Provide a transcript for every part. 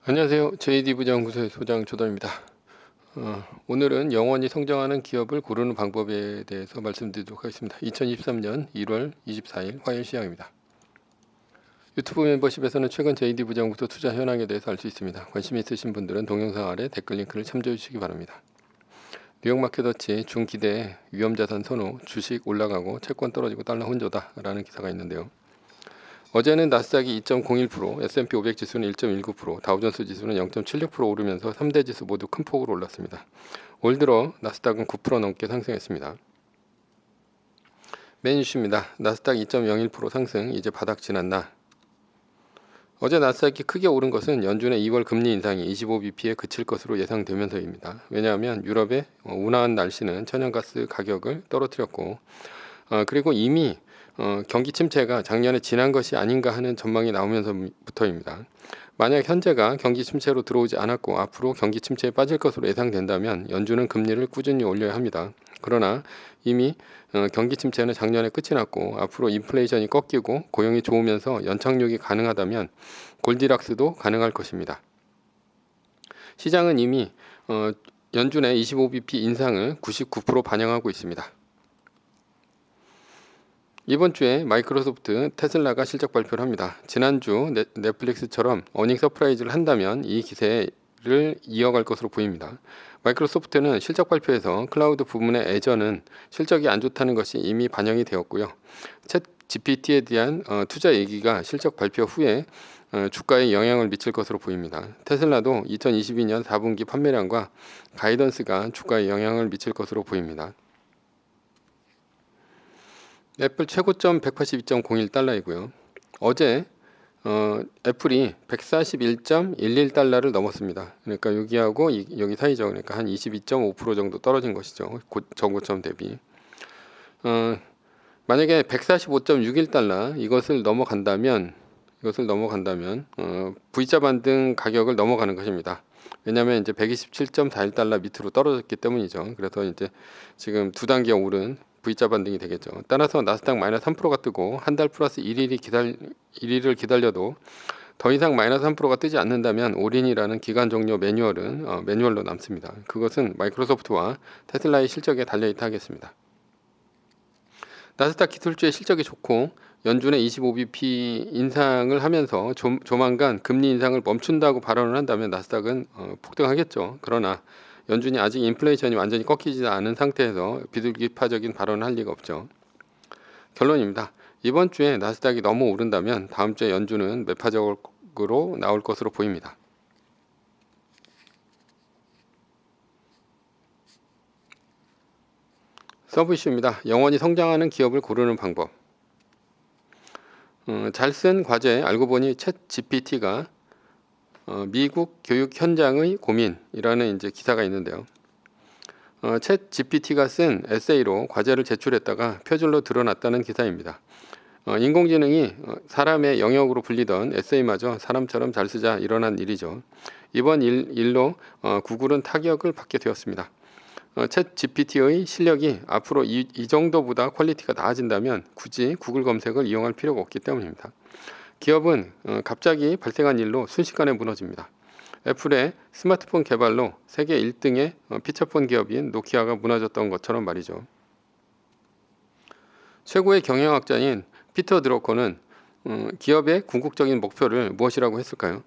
안녕하세요. JD부장연구소의 소장 조담입니다. 오늘은 영원히 성장하는 기업을 고르는 방법에 대해서 말씀드리도록 하겠습니다. 2023년 1월 24일 화요일 시작입니다. 유튜브 멤버십에서는 최근 JD부장연구소 투자 현황에 대해서 알 수 있습니다. 관심 있으신 분들은 동영상 아래 댓글 링크를 참조해 주시기 바랍니다. 뉴욕 마켓워치 중기대 위험자산 선호, 주식 올라가고 채권 떨어지고 달러 혼조다 라는 기사가 있는데요. 어제는 나스닥이 2.01%, S&P 500 지수는 1.19%, 다우존스 지수는 0.76% 오르면서 3대 지수 모두 큰 폭으로 올랐습니다. 올 들어 나스닥은 9% 넘게 상승했습니다. 메인 이슈입니다. 나스닥 2.01% 상승, 이제 바닥 지났나? 어제 나스닥이 크게 오른 것은 연준의 2월 금리 인상이 25bp에 그칠 것으로 예상되면서입니다. 왜냐하면 유럽의 온화한 날씨는 천연가스 가격을 떨어뜨렸고 그리고 이미 경기 침체가 작년에 지난 것이 아닌가 하는 전망이 나오면서부터입니다. 만약 현재가 경기 침체로 들어오지 않았고 앞으로 경기 침체에 빠질 것으로 예상된다면 연준은 금리를 꾸준히 올려야 합니다. 그러나 이미 경기 침체는 작년에 끝이 났고 앞으로 인플레이션이 꺾이고 고용이 좋으면서 연착륙이 가능하다면 골디락스도 가능할 것입니다. 시장은 이미 연준의 25bp 인상을 99% 반영하고 있습니다. 이번 주에 마이크로소프트, 테슬라가 실적 발표를 합니다. 지난주 넷플릭스처럼 어닝 서프라이즈를 한다면 이 기세를 이어갈 것으로 보입니다. 마이크로소프트는 실적 발표에서 클라우드 부문의 애전은 실적이 안 좋다는 것이 이미 반영이 되었고요. 챗 GPT에 대한 투자 얘기가 실적 발표 후에 주가에 영향을 미칠 것으로 보입니다. 테슬라도 2022년 4분기 판매량과 가이던스가 주가에 영향을 미칠 것으로 보입니다. 애플 최고점 182.01달러이고요. 어제 애플이 141.11달러를 넘었습니다. 그러니까 여기하고 여기 사이죠. 그러니까 한 22.5% 정도 떨어진 것이죠. 전고점 대비. 만약에 145.61달러 이것을 넘어간다면 V자 반등 가격을 넘어가는 것입니다. 왜냐하면 이제 127.41달러 밑으로 떨어졌기 때문이죠. 그래서 이제 지금 두 단계 오른 V자 반등이 되겠죠. 따라서 나스닥 마이너스 3%가 뜨고 한 달 플러스 1일을 기다려도 더 이상 마이너스 3%가 뜨지 않는다면 올인이라는 기간 종료 매뉴얼은 매뉴얼로 남습니다. 그것은 마이크로소프트와 테슬라의 실적에 달려있다 하겠습니다. 나스닥 기술주의 실적이 좋고 연준의 25bp 인상을 하면서 조만간 금리 인상을 멈춘다고 발언을 한다면 나스닥은 폭등하겠죠. 그러나 연준이 아직 인플레이션이 완전히 꺾이지 않은 상태에서 비둘기파적인 발언을 할 리가 없죠. 결론입니다. 이번 주에 나스닥이 너무 오른다면 다음 주에 연준은 매파적으로 나올 것으로 보입니다. 서브 이슈입니다. 영원히 성장하는 기업을 고르는 방법. 잘 쓴 과제 알고 보니 챗 GPT가 미국 교육 현장의 고민이라는 이제 기사가 있는데요. 챗 GPT가 쓴 에세이로 과제를 제출했다가 표절로 드러났다는 기사입니다. 인공지능이 사람의 영역으로 불리던 에세이마저 사람처럼 잘 쓰자 일어난 일이죠. 이번 일로 구글은 타격을 받게 되었습니다. 챗 GPT의 실력이 앞으로 이 정도보다 퀄리티가 나아진다면 굳이 구글 검색을 이용할 필요가 없기 때문입니다. 기업은 갑자기 발생한 일로 순식간에 무너집니다. 애플의 스마트폰 개발로 세계 1등의 피처폰 기업인 노키아가 무너졌던 것처럼 말이죠. 최고의 경영학자인 피터 드러커는 기업의 궁극적인 목표를 무엇이라고 했을까요?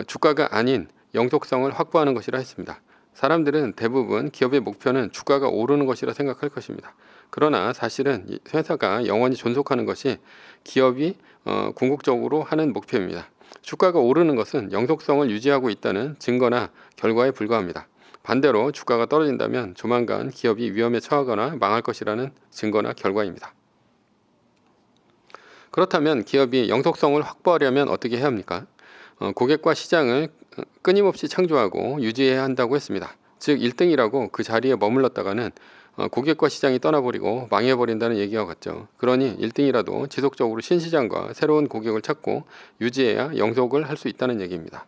주가가 아닌 영속성을 확보하는 것이라 했습니다. 사람들은 대부분 기업의 목표는 주가가 오르는 것이라 생각할 것입니다. 그러나 사실은 회사가 영원히 존속하는 것이 기업이 궁극적으로 하는 목표입니다. 주가가 오르는 것은 영속성을 유지하고 있다는 증거나 결과에 불과합니다. 반대로 주가가 떨어진다면 조만간 기업이 위험에 처하거나 망할 것이라는 증거나 결과입니다. 그렇다면 기업이 영속성을 확보하려면 어떻게 해야 합니까? 고객과 시장을 끊임없이 창조하고 유지해야 한다고 했습니다. 즉 1등이라고 그 자리에 머물렀다가는 고객과 시장이 떠나버리고 망해버린다는 얘기와 같죠. 그러니 1등이라도 지속적으로 신시장과 새로운 고객을 찾고 유지해야 영속을 할 수 있다는 얘기입니다.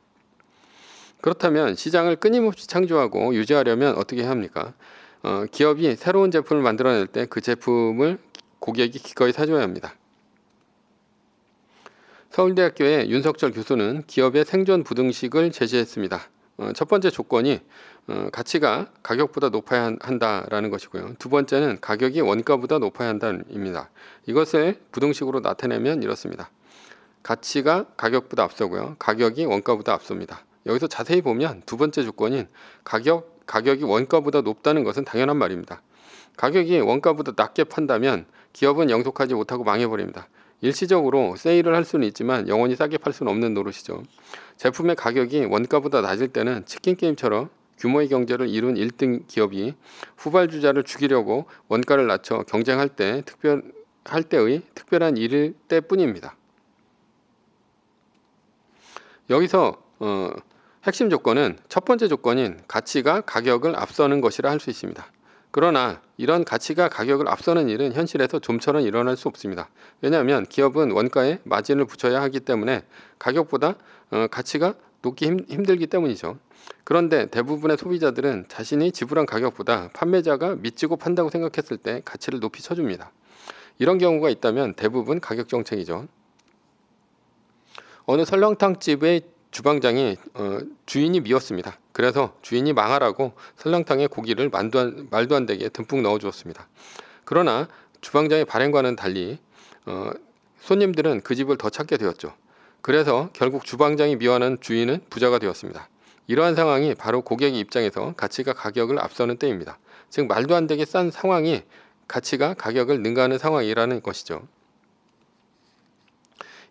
그렇다면 시장을 끊임없이 창조하고 유지하려면 어떻게 해야 합니까? 기업이 새로운 제품을 만들어낼 때 그 제품을 고객이 기꺼이 사줘야 합니다. 서울대학교의 윤석철 교수는 기업의 생존 부등식을 제시했습니다. 첫 번째 조건이 가치가 가격보다 높아야 한다라는 것이고요. 두 번째는 가격이 원가보다 높아야 한다입니다. 이것을 부등식으로 나타내면 이렇습니다. 가치가 가격보다 앞서고요. 가격이 원가보다 앞섭니다. 여기서 자세히 보면 두 번째 조건인 가격이 원가보다 높다는 것은 당연한 말입니다. 가격이 원가보다 낮게 판다면 기업은 영속하지 못하고 망해버립니다. 일시적으로 세일을 할 수는 있지만 영원히 싸게 팔 수는 없는 노릇이죠. 제품의 가격이 원가보다 낮을 때는 치킨게임처럼 규모의 경제를 이룬 1등 기업이 후발주자를 죽이려고 원가를 낮춰 경쟁할 때의 특별한 일일 때뿐입니다. 여기서 핵심 조건은 첫 번째 조건인 가치가 가격을 앞서는 것이라 할 수 있습니다. 그러나 이런 가치가 가격을 앞서는 일은 현실에서 좀처럼 일어날 수 없습니다. 왜냐하면 기업은 원가에 마진을 붙여야 하기 때문에 가격보다 가치가 높기 힘들기 때문이죠. 그런데 대부분의 소비자들은 자신이 지불한 가격보다 판매자가 미치고 판다고 생각했을 때 가치를 높이 쳐줍니다. 이런 경우가 있다면 대부분 가격 정책이죠. 어느 설렁탕집의 주방장이 주인이 미웠습니다. 그래서 주인이 망하라고 설렁탕에 고기를 말도 안 되게 듬뿍 넣어 주었습니다. 그러나 주방장의 발행과는 달리 손님들은 그 집을 더 찾게 되었죠. 그래서 결국 주방장이 미워하는 주인은 부자가 되었습니다. 이러한 상황이 바로 고객의 입장에서 가치가 가격을 앞서는 때입니다. 즉 말도 안 되게 싼 상황이 가치가 가격을 능가하는 상황이라는 것이죠.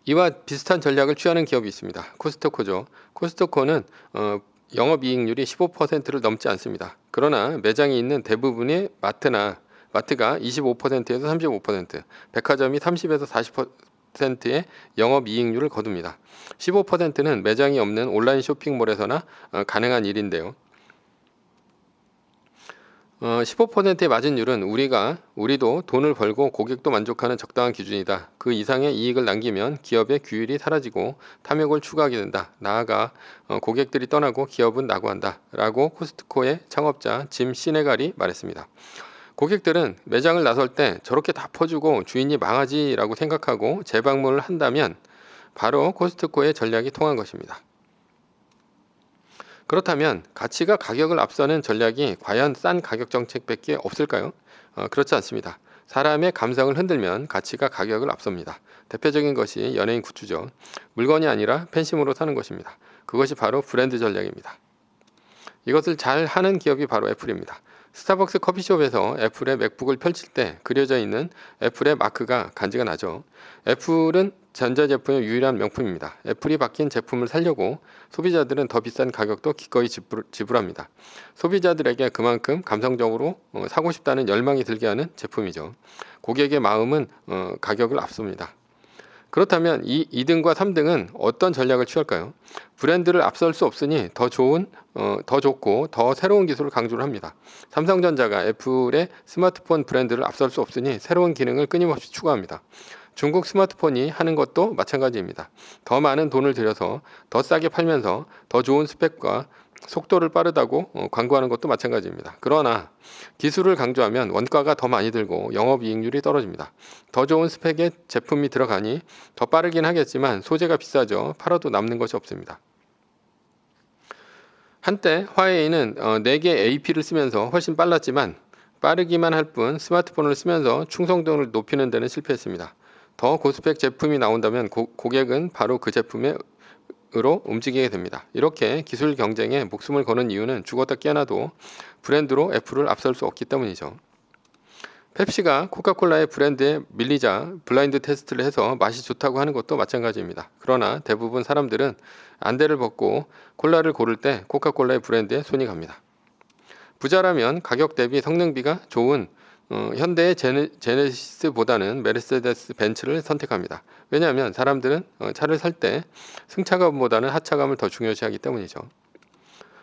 이와 비슷한 전략을 취하는 기업이 있습니다. 코스트코죠. 코스트코는 영업이익률이 15%를 넘지 않습니다. 그러나 매장이 있는 대부분의 마트가 25%에서 35%, 백화점이 30에서 40%의 영업이익률을 거둡니다. 15%는 매장이 없는 온라인 쇼핑몰에서나 가능한 일인데요. 15%의 마진율은 우리도 돈을 벌고 고객도 만족하는 적당한 기준이다. 그 이상의 이익을 남기면 기업의 규율이 사라지고 탐욕을 추구하게 된다. 나아가 고객들이 떠나고 기업은 낙오한다. 라고 코스트코의 창업자 짐 시네갈이 말했습니다. 고객들은 매장을 나설 때 저렇게 다 퍼주고 주인이 망하지라고 생각하고 재방문을 한다면 바로 코스트코의 전략이 통한 것입니다. 그렇다면 가치가 가격을 앞서는 전략이 과연 싼 가격 정책밖에 없을까요? 그렇지 않습니다. 사람의 감성을 흔들면 가치가 가격을 앞섭니다. 대표적인 것이 연예인 굿즈죠. 물건이 아니라 팬심으로 사는 것입니다. 그것이 바로 브랜드 전략입니다. 이것을 잘 하는 기업이 바로 애플입니다. 스타벅스 커피숍에서 애플의 맥북을 펼칠 때 그려져 있는 애플의 마크가 간지가 나죠. 애플은 전자제품의 유일한 명품입니다. 애플이 바뀐 제품을 살려고 소비자들은 더 비싼 가격도 기꺼이 지불합니다. 소비자들에게 그만큼 감성적으로 사고 싶다는 열망이 들게 하는 제품이죠. 고객의 마음은 가격을 앞섭니다. 그렇다면 이 2등과 3등은 어떤 전략을 취할까요? 브랜드를 앞설 수 없으니 더 좋고 더 새로운 기술을 강조를 합니다. 삼성전자가 애플의 스마트폰 브랜드를 앞설 수 없으니 새로운 기능을 끊임없이 추가합니다. 중국 스마트폰이 하는 것도 마찬가지입니다. 더 많은 돈을 들여서 더 싸게 팔면서 더 좋은 스펙과 속도를 빠르다고 광고하는 것도 마찬가지입니다. 그러나 기술을 강조하면 원가가 더 많이 들고 영업이익률이 떨어집니다. 더 좋은 스펙의 제품이 들어가니 더 빠르긴 하겠지만 소재가 비싸죠. 팔아도 남는 것이 없습니다. 한때 화웨이는 4개 AP를 쓰면서 훨씬 빨랐지만 빠르기만 할 뿐 스마트폰을 쓰면서 충성도를 높이는 데는 실패했습니다. 더 고스펙 제품이 나온다면 고객은 바로 그 제품으로 움직이게 됩니다. 이렇게 기술 경쟁에 목숨을 거는 이유는 죽었다 깨어나도 브랜드로 애플을 앞설 수 없기 때문이죠. 펩시가 코카콜라의 브랜드에 밀리자 블라인드 테스트를 해서 맛이 좋다고 하는 것도 마찬가지입니다. 그러나 대부분 사람들은 안대를 벗고 콜라를 고를 때 코카콜라의 브랜드에 손이 갑니다. 부자라면 가격 대비 성능비가 좋은 현대의 제네시스보다는 메르세데스 벤츠를 선택합니다. 왜냐하면 사람들은 차를 살 때 승차감보다는 하차감을 더 중요시하기 때문이죠.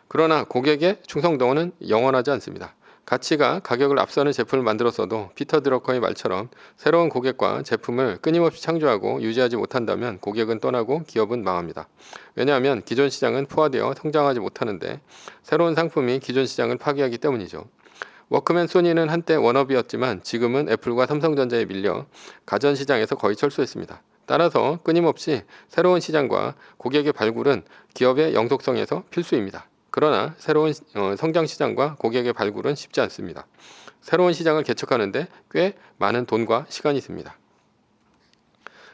그러나 고객의 충성도는 영원하지 않습니다. 가치가 가격을 앞서는 제품을 만들었어도 피터 드러커의 말처럼 새로운 고객과 제품을 끊임없이 창조하고 유지하지 못한다면 고객은 떠나고 기업은 망합니다. 왜냐하면 기존 시장은 포화되어 성장하지 못하는데 새로운 상품이 기존 시장을 파괴하기 때문이죠. 워크맨 소니는 한때 워너비였지만 지금은 애플과 삼성전자에 밀려 가전시장에서 거의 철수했습니다. 따라서 끊임없이 새로운 시장과 고객의 발굴은 기업의 영속성에서 필수입니다. 그러나 새로운 성장 시장과 고객의 발굴은 쉽지 않습니다. 새로운 시장을 개척하는데 꽤 많은 돈과 시간이 듭니다.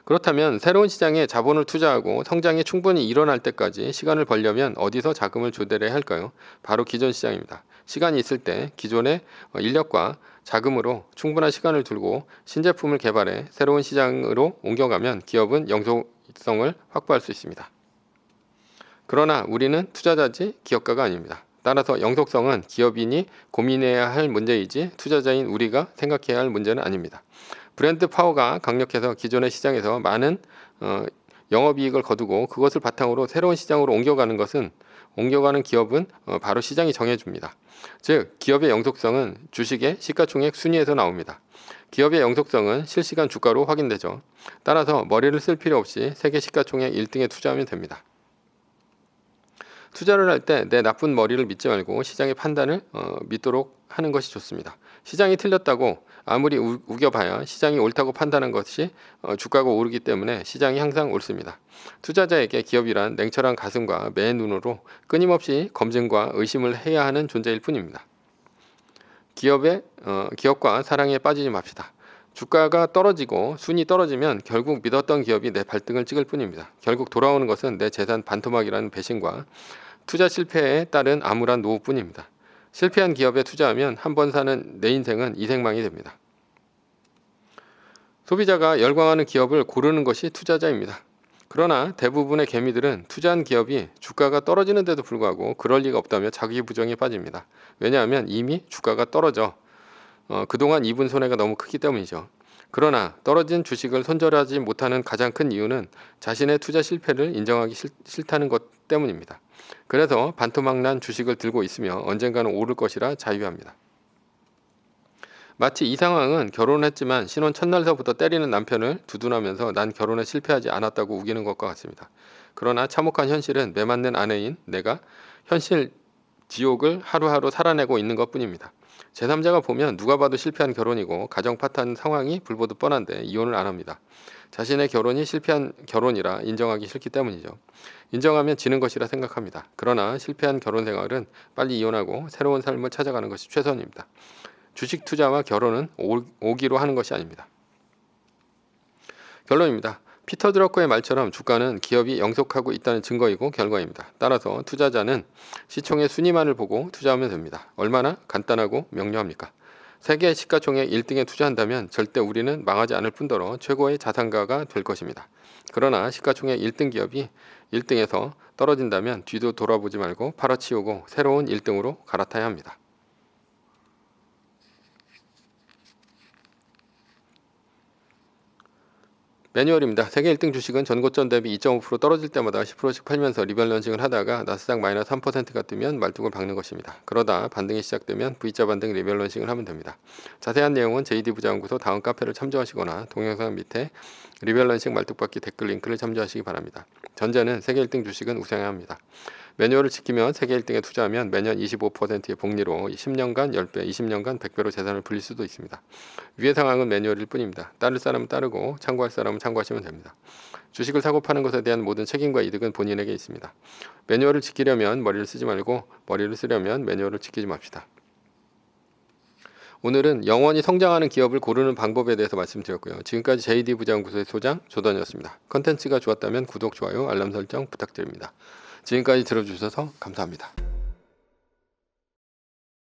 그렇다면 새로운 시장에 자본을 투자하고 성장이 충분히 일어날 때까지 시간을 벌려면 어디서 자금을 조달해야 할까요? 바로 기존 시장입니다. 시간이 있을 때 기존의 인력과 자금으로 충분한 시간을 두고 신제품을 개발해 새로운 시장으로 옮겨가면 기업은 영속성을 확보할 수 있습니다. 그러나 우리는 투자자지 기업가가 아닙니다. 따라서 영속성은 기업인이 고민해야 할 문제이지 투자자인 우리가 생각해야 할 문제는 아닙니다. 브랜드 파워가 강력해서 기존의 시장에서 많은 영업이익을 거두고 그것을 바탕으로 새로운 시장으로 옮겨가는 기업은 바로 시장이 정해줍니다. 즉 기업의 영속성은 주식의 시가총액 순위에서 나옵니다. 기업의 영속성은 실시간 주가로 확인되죠. 따라서 머리를 쓸 필요 없이 세계 시가총액 1등에 투자하면 됩니다. 투자를 할 때 내 나쁜 머리를 믿지 말고 시장의 판단을 믿도록 하는 것이 좋습니다. 시장이 틀렸다고 아무리 우겨봐야 시장이 옳다고 판단한 것이 주가가 오르기 때문에 시장이 항상 옳습니다. 투자자에게 기업이란 냉철한 가슴과 매의 눈으로 끊임없이 검증과 의심을 해야 하는 존재일 뿐입니다. 기업과 사랑에 빠지지 맙시다. 주가가 떨어지고 순위 떨어지면 결국 믿었던 기업이 내 발등을 찍을 뿐입니다. 결국 돌아오는 것은 내 재산 반토막이라는 배신과 투자 실패에 따른 암울한 노후뿐입니다. 실패한 기업에 투자하면 한 번 사는 내 인생은 이생망이 됩니다. 소비자가 열광하는 기업을 고르는 것이 투자자입니다. 그러나 대부분의 개미들은 투자한 기업이 주가가 떨어지는데도 불구하고 그럴 리가 없다며 자기 부정에 빠집니다. 왜냐하면 이미 주가가 떨어져 그동안 입은 손해가 너무 크기 때문이죠. 그러나 떨어진 주식을 손절하지 못하는 가장 큰 이유는 자신의 투자 실패를 인정하기 싫다는 것 때문입니다. 그래서 반토막난 주식을 들고 있으며 언젠가는 오를 것이라 자유합니다. 마치 이 상황은 결혼했지만 신혼 첫날서부터 때리는 남편을 두둔하면서 난 결혼에 실패하지 않았다고 우기는 것과 같습니다. 그러나 참혹한 현실은 매맞는 아내인 내가 현실 지옥을 하루하루 살아내고 있는 것뿐입니다. 제3자가 보면 누가 봐도 실패한 결혼이고 가정 파탄 상황이 불보듯 뻔한데 이혼을 안 합니다. 자신의 결혼이 실패한 결혼이라 인정하기 싫기 때문이죠. 인정하면 지는 것이라 생각합니다. 그러나 실패한 결혼 생활은 빨리 이혼하고 새로운 삶을 찾아가는 것이 최선입니다. 주식 투자와 결혼은 오기로 하는 것이 아닙니다. 결론입니다. 피터 드러커의 말처럼 주가는 기업이 영속하고 있다는 증거이고 결과입니다. 따라서 투자자는 시총의 순위만을 보고 투자하면 됩니다. 얼마나 간단하고 명료합니까? 세계 시가총액 1등에 투자한다면 절대 우리는 망하지 않을 뿐더러 최고의 자산가가 될 것입니다. 그러나 시가총액 1등 기업이 1등에서 떨어진다면 뒤도 돌아보지 말고 팔아치우고 새로운 1등으로 갈아타야 합니다. 매뉴얼입니다. 세계 1등 주식은 전고점 대비 2.5% 떨어질 때마다 10%씩 팔면서 리밸런싱을 하다가 나스닥 마이너스 3%가 뜨면 말뚝을 박는 것입니다. 그러다 반등이 시작되면 V자 반등 리밸런싱을 하면 됩니다. 자세한 내용은 JD 부자연구소 다음 카페를 참조하시거나 동영상 밑에 리밸런싱 말뚝박기 댓글 링크를 참조하시기 바랍니다. 전제는 세계 1등 주식은 우승해야 합니다. 매뉴얼을 지키면 세계 1등에 투자하면 매년 25%의 복리로 10년간 10배, 20년간 100배로 재산을 불릴 수도 있습니다. 위의 상황은 매뉴얼일 뿐입니다. 따를 사람은 따르고 참고할 사람은 참고하시면 됩니다. 주식을 사고 파는 것에 대한 모든 책임과 이득은 본인에게 있습니다. 매뉴얼을 지키려면 머리를 쓰지 말고 머리를 쓰려면 매뉴얼을 지키지 맙시다. 오늘은 영원히 성장하는 기업을 고르는 방법에 대해서 말씀드렸고요. 지금까지 JD 부자연구소의 소장 조던이었습니다. 컨텐츠가 좋았다면 구독, 좋아요, 알람 설정 부탁드립니다. 지금까지 들어주셔서 감사합니다.